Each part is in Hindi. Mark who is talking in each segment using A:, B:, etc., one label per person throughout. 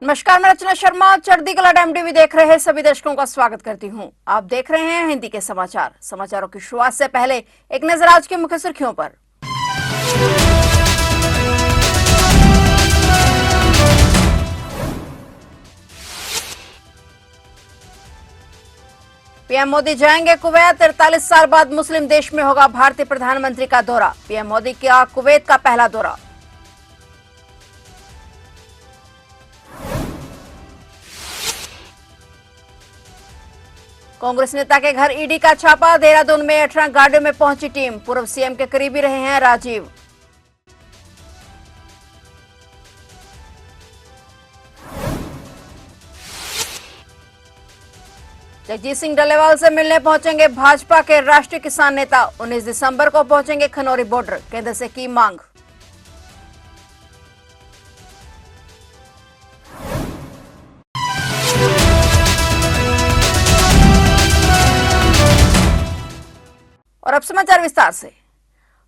A: नमस्कार, मैं रचना शर्मा। चढ़ती कला टाइम टीवी देख रहे सभी दर्शकों का स्वागत करती हूं। आप देख रहे हैं हिंदी के समाचार। समाचारों की शुरुआत से पहले एक नजर आज की मुख्य सुर्खियों पर। पीएम मोदी जाएंगे कुवैत। 43 साल बाद मुस्लिम देश में होगा भारतीय प्रधानमंत्री का दौरा। पीएम मोदी का कुवैत का पहला दौरा। कांग्रेस नेता के घर ईडी का छापा। देहरादून में 18 गाड़ियों में पहुंची टीम। पूर्व सीएम के करीबी रहे हैं राजीव। जगजीत सिंह डल्लेवाल से मिलने पहुंचेंगे भाजपा के राष्ट्रीय किसान नेता। 19 दिसंबर को पहुंचेंगे खनौरी बॉर्डर। केंद्र से की मांग। और अब समाचार विस्तार से।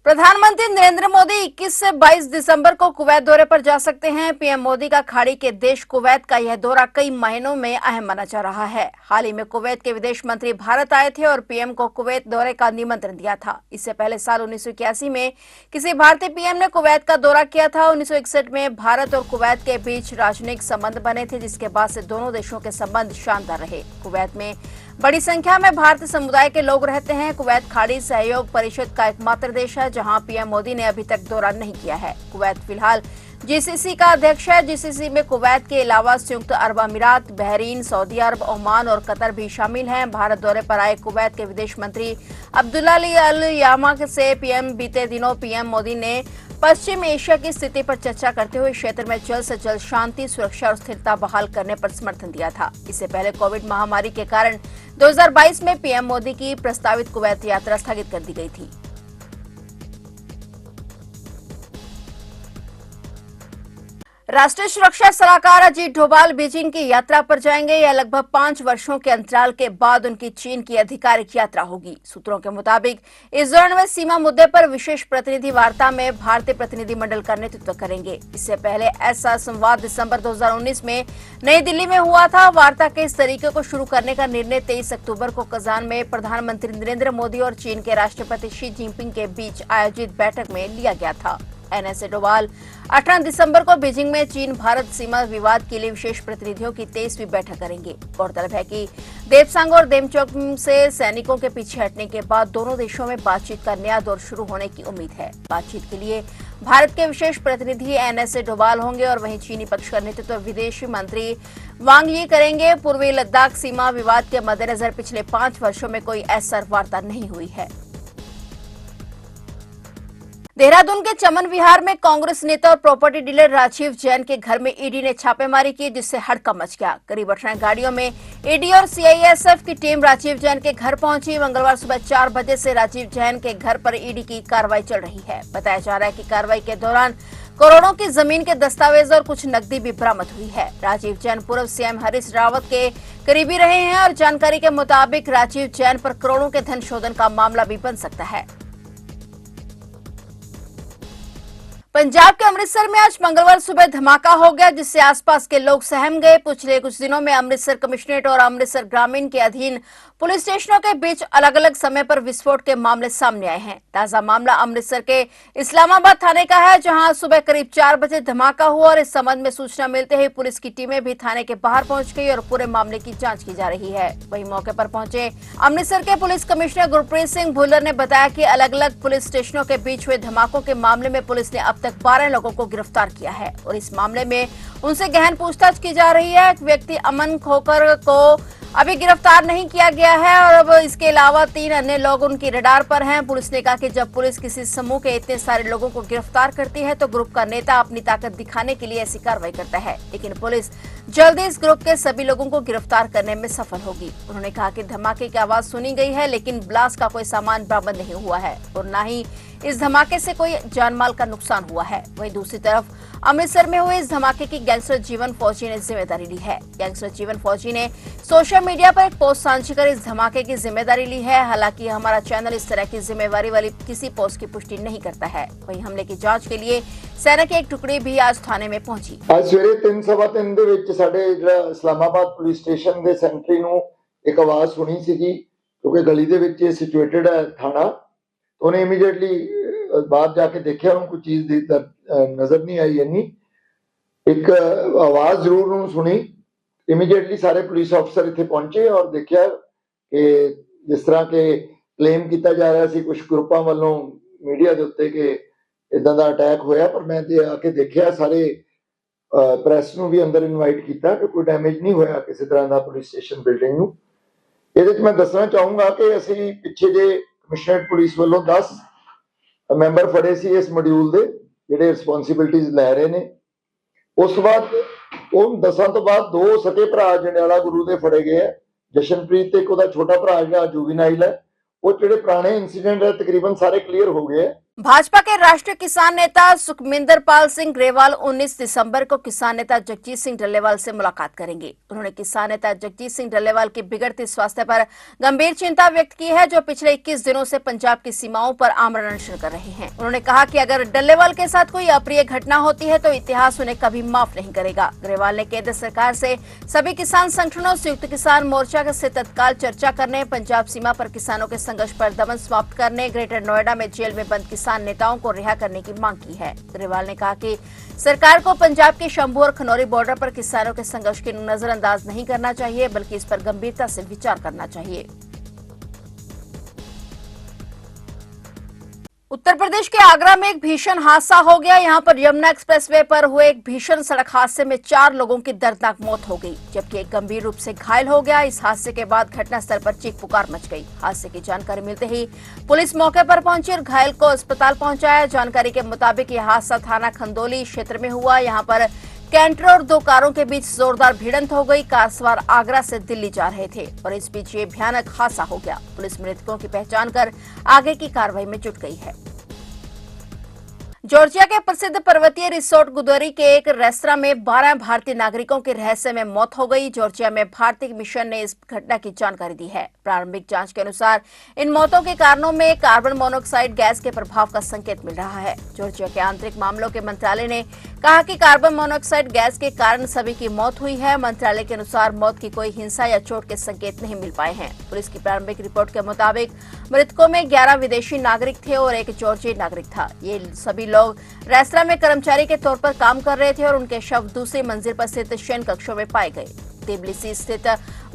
A: प्रधानमंत्री नरेंद्र मोदी 21 से 22 दिसंबर को कुवैत दौरे पर जा सकते हैं। पीएम मोदी का खाड़ी के देश कुवैत का यह दौरा कई महीनों में अहम माना जा रहा है। हाल ही में कुवैत के विदेश मंत्री भारत आए थे और पीएम को कुवैत दौरे का निमंत्रण दिया था। इससे पहले साल 1981 में किसी भारतीय पीएम ने कुवैत का दौरा किया था। 1961 में भारत और कुवैत के बीच राजनयिक संबंध बने थे, जिसके बाद से दोनों देशों के संबंध शानदार रहे। कुवैत में बड़ी संख्या में भारतीय समुदाय के लोग रहते हैं। कुवैत खाड़ी सहयोग परिषद का एकमात्र देश है जहां पीएम मोदी ने अभी तक दौरा नहीं किया है। कुवैत फिलहाल जीसीसी का अध्यक्ष है। जीसीसी में कुवैत के अलावा संयुक्त अरब अमीरात, बहरीन, सऊदी अरब, ओमान और कतर भी शामिल हैं। भारत दौरे पर आए कुवैत के विदेश मंत्री अब्दुल्ला अल यामा से बीते दिनों पीएम मोदी ने पश्चिम एशिया की स्थिति पर चर्चा करते हुए क्षेत्र में जल्द से जल्द शांति, सुरक्षा और स्थिरता बहाल करने पर समर्थन दिया था। इससे पहले कोविड महामारी के कारण 2022 में पीएम मोदी की प्रस्तावित कुवैत यात्रा स्थगित कर दी गई थी। राष्ट्रीय सुरक्षा सलाहकार अजीत डोभाल बीजिंग की यात्रा पर जाएंगे। यह लगभग 5 वर्षों के अंतराल के बाद उनकी चीन की आधिकारिक यात्रा होगी। सूत्रों के मुताबिक इस दौरान वे सीमा मुद्दे पर विशेष प्रतिनिधि वार्ता में भारतीय प्रतिनिधिमंडल का नेतृत्व करेंगे। इससे पहले ऐसा संवाद दिसंबर 2019 में नई दिल्ली में हुआ था। वार्ता के इस तरीके को शुरू करने का निर्णय 23 अक्टूबर को कजान में प्रधानमंत्री नरेंद्र मोदी और चीन के राष्ट्रपति शी जिनपिंग के बीच आयोजित बैठक में लिया गया था। एनएसए डोभाल 18 दिसंबर को बीजिंग में चीन भारत सीमा विवाद के लिए विशेष प्रतिनिधियों की 23वीं बैठक करेंगे। गौरतलब है कि देपसांग और देमचौक से सैनिकों के पीछे हटने के बाद दोनों देशों में बातचीत का नया दौर शुरू होने की उम्मीद है। बातचीत के लिए भारत के विशेष प्रतिनिधि एनएसए डोभाल होंगे और वहीं चीनी पक्ष का नेतृत्व विदेश मंत्री वांग यी करेंगे। पूर्वी लद्दाख सीमा विवाद के मद्देनजर पिछले 5 वर्षों में कोई ऐसा वार्ता नहीं हुई है। देहरादून के चमन विहार में कांग्रेस नेता और प्रॉपर्टी डीलर राजीव जैन के घर में ईडी ने छापेमारी की, जिससे हड़कंप मच गया। करीब 18 गाड़ियों में ईडी और सीआईएसएफ की टीम राजीव जैन के घर पहुंची। मंगलवार सुबह 4 बजे से राजीव जैन के घर पर ईडी की कार्रवाई चल रही है। बताया जा रहा है कि कार्रवाई के दौरान करोड़ों की जमीन के दस्तावेज और कुछ नकदी भी बरामद हुई है। राजीव जैन पूर्व सीएम हरीश रावत के करीबी रहे हैं और जानकारी के मुताबिक राजीव जैन पर करोड़ों के धन शोधन का मामला भी बन सकता है। पंजाब के अमृतसर में आज मंगलवार सुबह धमाका हो गया, जिससे आसपास के लोग सहम गए। पिछले कुछ दिनों में अमृतसर कमिश्नरेट और अमृतसर ग्रामीण के अधीन पुलिस स्टेशनों के बीच अलग अलग समय पर विस्फोट के मामले सामने आए हैं। ताजा मामला अमृतसर के इस्लामाबाद थाने का है, जहां सुबह करीब 4 बजे धमाका हुआ और इस संबंध में सूचना मिलते ही पुलिस की टीमें भी थाने के बाहर पहुंच गई और पूरे मामले की जांच की जा रही है। वहीं मौके पर पहुंचे अमृतसर के पुलिस कमिश्नर गुरप्रीत सिंह भुल्लर ने बताया कि अलग अलग पुलिस स्टेशनों के बीच हुए धमाकों के मामले में पुलिस ने अब तक 12 लोगों को गिरफ्तार किया है और इस मामले में उनसे गहन पूछताछ की जा रही है। एक व्यक्ति अमन खोकर को अभी गिरफ्तार नहीं किया गया है और अब इसके अलावा 3 अन्य लोग उनकी रडार पर हैं। पुलिस ने कहा कि जब पुलिस किसी समूह के इतने सारे लोगों को गिरफ्तार करती है तो ग्रुप का नेता अपनी ताकत दिखाने के लिए ऐसी कार्रवाई करता है, लेकिन पुलिस जल्दी इस ग्रुप के सभी लोगों को गिरफ्तार करने में सफल होगी। उन्होंने कहा कि धमाके की आवाज सुनी गई है, लेकिन ब्लास्ट का कोई सामान बरामद नहीं हुआ है और न ही इस धमाके से कोई जानमाल का नुकसान हुआ है। वहीं दूसरी तरफ अमृतसर में हुए इस धमाके की गैंगस्टर जीवन फौजी ने जिम्मेदारी ली है। गैंगस्टर जीवन फौजी ने सोशल मीडिया पर एक पोस्ट साझी कर इस धमाके की जिम्मेदारी ली है। हालांकि हमारा चैनल इस तरह की जिम्मेवारी वाली किसी पोस्ट की पुष्टि नहीं करता है। वहीं हमले की जांच के लिए सेना की एक टुकड़ी भी आज थाने में पहुंची।
B: आज सवेरे 3:15 ਦੇ ਵਿੱਚ ਸਾਡੇ ਜਿਹੜਾ ਇਸਲਾਮਾਬਾਦ ਪੁਲਿਸ ਸਟੇਸ਼ਨ ਦੇ ਸੈਂਟਰੀ ਨੂੰ ਇੱਕ ਆਵਾਜ਼ ਸੁਣੀ ਸੀਗੀ, ਕਿਉਂਕਿ ਗਲੀ ਦੇ ਵਿੱਚ ਸਿਚੁਏਟਡ ਹੈ ਥਾਣਾ। ਉਹਨੇ ਇਮੀਡੀਏਟਲੀ ਬਾਹਰ ਜਾ ਕੇ ਦੇਖਿਆ, ਉਹਨੂੰ ਕੋਈ ਚੀਜ਼ ਦੀ ਨਜ਼ਰ ਨਹੀਂ ਆਈ। ਇੰਨੀ ਇੱਕ ਆਵਾਜ਼ ਜ਼ਰੂਰ ਉਹਨੂੰ ਸੁਣੀ। ਇਮੀਡੀਏਟਲੀ ਸਾਰੇ ਪੁਲਿਸ ਅਫਸਰ ਇੱਥੇ ਪਹੁੰਚੇ ਔਰ ਦੇਖਿਆ ਕਿ ਜਿਸ ਤਰ੍ਹਾਂ ਕਿ ਕਲੇਮ ਕੀਤਾ ਜਾ ਰਿਹਾ ਸੀ ਕੁਝ ਗਰੁੱਪਾਂ ਵੱਲੋਂ ਮੀਡੀਆ ਦੇ ਉੱਤੇ ਕਿ ਇਦਾਂ ਦਾ ਅਟੈਕ ਹੋਇਆ, ਪਰ ਮੈਂ ਤੇ ਆ ਕੇ ਦੇਖਿਆ ਸਾਰੇ ਪ੍ਰੈਸ ਨੂੰ ਵੀ ਅੰਦਰ ਇਨਵਾਈਟ ਕੀਤਾ ਕਿ ਕੋਈ ਡੈਮੇਜ ਨਹੀਂ ਹੋਇਆ ਕਿਸੇ ਤਰ੍ਹਾਂ ਦਾ ਪੁਲਿਸ ਸਟੇਸ਼ਨ ਬਿਲਡਿੰਗ ਨੂੰ। ਇਹਦੇ ਵਿੱਚ ਮੈਂ ਦੱਸਣਾ ਚਾਹੂੰਗਾ ਕਿ ਅਸੀਂ ਪਿੱਛੇ ਜੇ ਕਮਿਸ਼ਨਰੇਟ ਪੁਲਿਸ ਵੱਲੋਂ 10 ਮੈਂਬਰ ਫੜੇ ਸੀ ਇਸ ਮੋਡਿਊਲ ਦੇ, ਜਿਹੜੇ ਰਿਸਪੌਂਸਿਬਿਲਟੀਜ਼ ਲੈ ਰਹੇ ਨੇ। ਉਸ ਤੋਂ ਬਾਅਦ ਉਹ 10 ਤੋਂ ਬਾਅਦ 2 ਸਕੇ ਭਰਾ ਜੰਡਿਆਲਾ ਗੁਰੂ ਦੇ ਫੜੇ ਗਏ ਹੈ, ਜਸ਼ਨਪ੍ਰੀਤ ਤੇ ਇੱਕ ਉਹਦਾ ਛੋਟਾ ਭਰਾ ਜਿਹੜਾ ਜੁਵੀਨਾਈਲ ਹੈ। वो ਜਿਹੜੇ पुराने इंसिडेंट है तकरीबन सारे क्लियर हो गए हैं।
A: भाजपा के राष्ट्रीय किसान नेता सुखमिंदर पाल सिंह ग्रेवाल 19 दिसंबर को किसान नेता जगजीत सिंह डल्लेवाल से मुलाकात करेंगे। उन्होंने किसान नेता जगजीत सिंह डल्लेवाल की बिगड़ती स्वास्थ्य पर गंभीर चिंता व्यक्त की है, जो पिछले 21 दिनों से पंजाब की सीमाओं पर आमरण अनशन कर रहे हैं। उन्होंने कहा कि अगर डल्लेवाल के साथ कोई अप्रिय घटना होती है तो इतिहास उन्हें कभी माफ नहीं करेगा। ग्रेवाल ने केंद्र सरकार से सभी किसान संगठनों, संयुक्त किसान मोर्चा से तत्काल चर्चा करने, पंजाब सीमा पर किसानों के संघर्ष पर दमन समाप्त करने, ग्रेटर नोएडा में जेल में बंद किसान नेताओं को रिहा करने की मांग की है। ग्रेवाल ने कहा कि सरकार को पंजाब के शंभू और खनौरी बॉर्डर पर किसानों के संघर्ष को नजरअंदाज नहीं करना चाहिए, बल्कि इस पर गंभीरता से विचार करना चाहिए। उत्तर प्रदेश के आगरा में एक भीषण हादसा हो गया। यहां पर यमुना एक्सप्रेसवे पर हुए एक भीषण सड़क हादसे में 4 लोगों की दर्दनाक मौत हो गई, जबकि एक गंभीर रूप से घायल हो गया। इस हादसे के बाद घटनास्थल पर चीख पुकार मच गई। हादसे की जानकारी मिलते ही पुलिस मौके पर पहुंची और घायल को अस्पताल पहुंचाया। जानकारी के मुताबिक यह हादसा थाना खंदोली क्षेत्र में हुआ। यहाँ पर कैंटर और 2 कारों के बीच जोरदार भिड़ंत हो गई। कार सवार आगरा से दिल्ली जा रहे थे और इस बीच ये भयानक हादसा हो गया। पुलिस मृतकों की पहचान कर आगे की कार्रवाई में जुट गई है। जॉर्जिया के प्रसिद्ध पर्वतीय रिसोर्ट गुदरी के एक रेस्तरां में 12 भारतीय नागरिकों की रहस्यमय मौत हो गई। जॉर्जिया में भारतीय मिशन ने इस घटना की जानकारी दी है। प्रारंभिक जांच के अनुसार इन मौतों के कारणों में कार्बन मोनोऑक्साइड गैस के प्रभाव का संकेत मिल रहा है। जॉर्जिया के आंतरिक मामलों के मंत्रालय ने कहा कि कार्बन मोनोऑक्साइड गैस के कारण सभी की मौत हुई है। मंत्रालय के अनुसार मौत की कोई हिंसा या चोट के संकेत नहीं मिल पाए हैं। पुलिस की प्रारंभिक रिपोर्ट के मुताबिक मृतकों में 11 विदेशी नागरिक थे और एक जॉर्जियाई नागरिक था। ये सभी लोग रेस्तरां में कर्मचारी के तौर पर काम कर रहे थे और उनके शव दूसरी मंजिल पर स्थित शयन कक्षों में पाए गए। तिबलिसी स्थित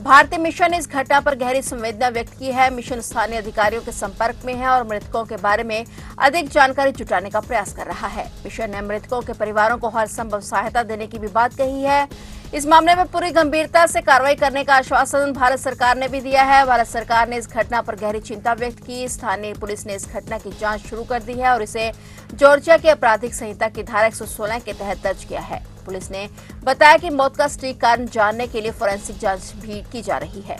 A: भारतीय मिशन ने इस घटना पर गहरी संवेदना व्यक्त की है। मिशन स्थानीय अधिकारियों के संपर्क में है और मृतकों के बारे में अधिक जानकारी जुटाने का प्रयास कर रहा है। मिशन ने मृतकों के परिवारों को हर संभव सहायता देने की भी बात कही है। इस मामले में पूरी गंभीरता से कार्रवाई करने का आश्वासन भारत सरकार ने भी दिया है। भारत सरकार ने इस घटना पर गहरी चिंता व्यक्त की। स्थानीय पुलिस ने इस घटना की जांच शुरू कर दी है और इसे जॉर्जिया की आपराधिक संहिता की धारा 116 के तहत दर्ज किया है। पुलिस ने बताया कि मौत का सटीक कारण जानने के लिए फोरेंसिक जांच भी की जा रही है।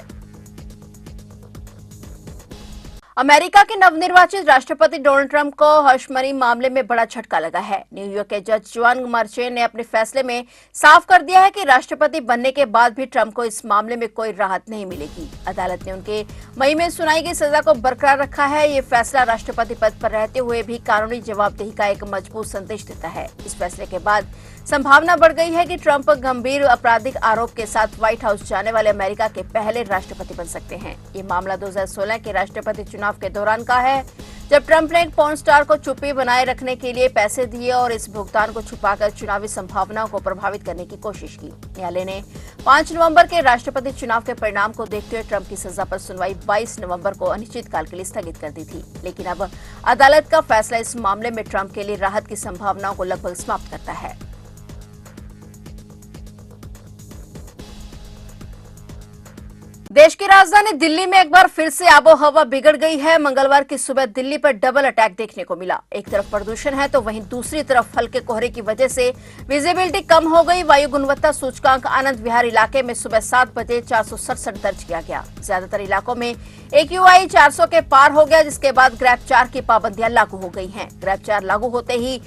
A: अमेरिका के नवनिर्वाचित राष्ट्रपति डोनाल्ड ट्रंप को हशमनी मामले में बड़ा झटका लगा है। न्यूयॉर्क के जज जॉन मर्चेंट ने अपने फैसले में साफ कर दिया है कि राष्ट्रपति बनने के बाद भी ट्रंप को इस मामले में कोई राहत नहीं मिलेगी। अदालत ने उनके मई में सुनाई गई सजा को बरकरार रखा है। ये फैसला राष्ट्रपति पद पर रहते हुए भी कानूनी जवाबदेही का एक मजबूत संदेश देता है। इस फैसले के बाद संभावना बढ़ गई है कि ट्रंप गंभीर आपराधिक आरोप के साथ व्हाइट हाउस जाने वाले अमेरिका के पहले राष्ट्रपति बन सकते हैं। ये मामला 2016 के राष्ट्रपति चुनाव के दौरान का है, जब ट्रंप ने एक पॉर्न स्टार को चुप्पी बनाए रखने के लिए पैसे दिए और इस भुगतान को छुपाकर चुनावी संभावनाओं को प्रभावित करने की कोशिश की। न्यायालय ने 5 नवंबर के राष्ट्रपति चुनाव के परिणाम को देखते हुए ट्रंप की सजा पर सुनवाई 22 नवंबर को अनिश्चितकाल के लिए स्थगित कर दी थी। लेकिन अब अदालत का फैसला इस मामले में ट्रंप के लिए राहत की संभावनाओं को लगभग समाप्त करता है। देश की राजधानी दिल्ली में एक बार फिर से आबोहवा बिगड़ गई है। मंगलवार की सुबह दिल्ली पर डबल अटैक देखने को मिला। एक तरफ प्रदूषण है तो वहीं दूसरी तरफ हल्के कोहरे की वजह से विजिबिलिटी कम हो गई। वायु गुणवत्ता सूचकांक आनंद विहार इलाके में सुबह 7 बजे 467 दर्ज किया गया। ज्यादातर इलाकों में AQI 400 के पार हो गया, जिसके बाद ग्रैप 4 की पाबंदियां लागू हो गई हैं। ग्रैप 4 लागू होते ही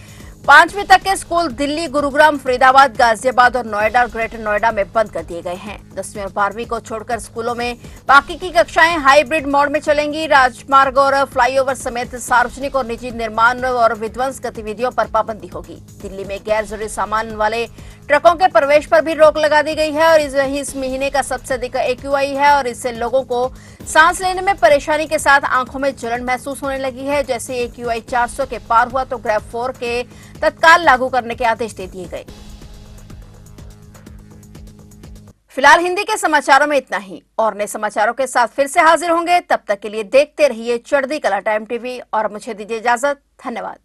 A: 5वीं तक के स्कूल दिल्ली, गुरुग्राम, फरीदाबाद, गाजियाबाद और नोएडा और ग्रेटर नोएडा में बंद कर दिए गए हैं। 10वीं और 12वीं को छोड़कर स्कूलों में बाकी की कक्षाएं हाइब्रिड मोड में चलेंगी। राजमार्ग और फ्लाईओवर समेत सार्वजनिक और निजी निर्माण और विध्वंस गतिविधियों पर पाबंदी होगी। दिल्ली में गैर जरूरी सामान वाले ट्रकों के प्रवेश पर भी रोक लगा दी गई है और इस महीने का सबसे अधिक AQI है और इससे लोगों को सांस लेने में परेशानी के साथ आंखों में जलन महसूस होने लगी है। जैसे AQI 400 के पार हुआ तो ग्रेड 4 के तत्काल लागू करने के आदेश दे दिए गए। फिलहाल हिंदी के समाचारों में इतना ही। और नए समाचारों के साथ फिर से हाजिर होंगे। तब तक के लिए देखते रहिए चढ़ती कला टाइम टीवी और मुझे दीजिए इजाजत। धन्यवाद।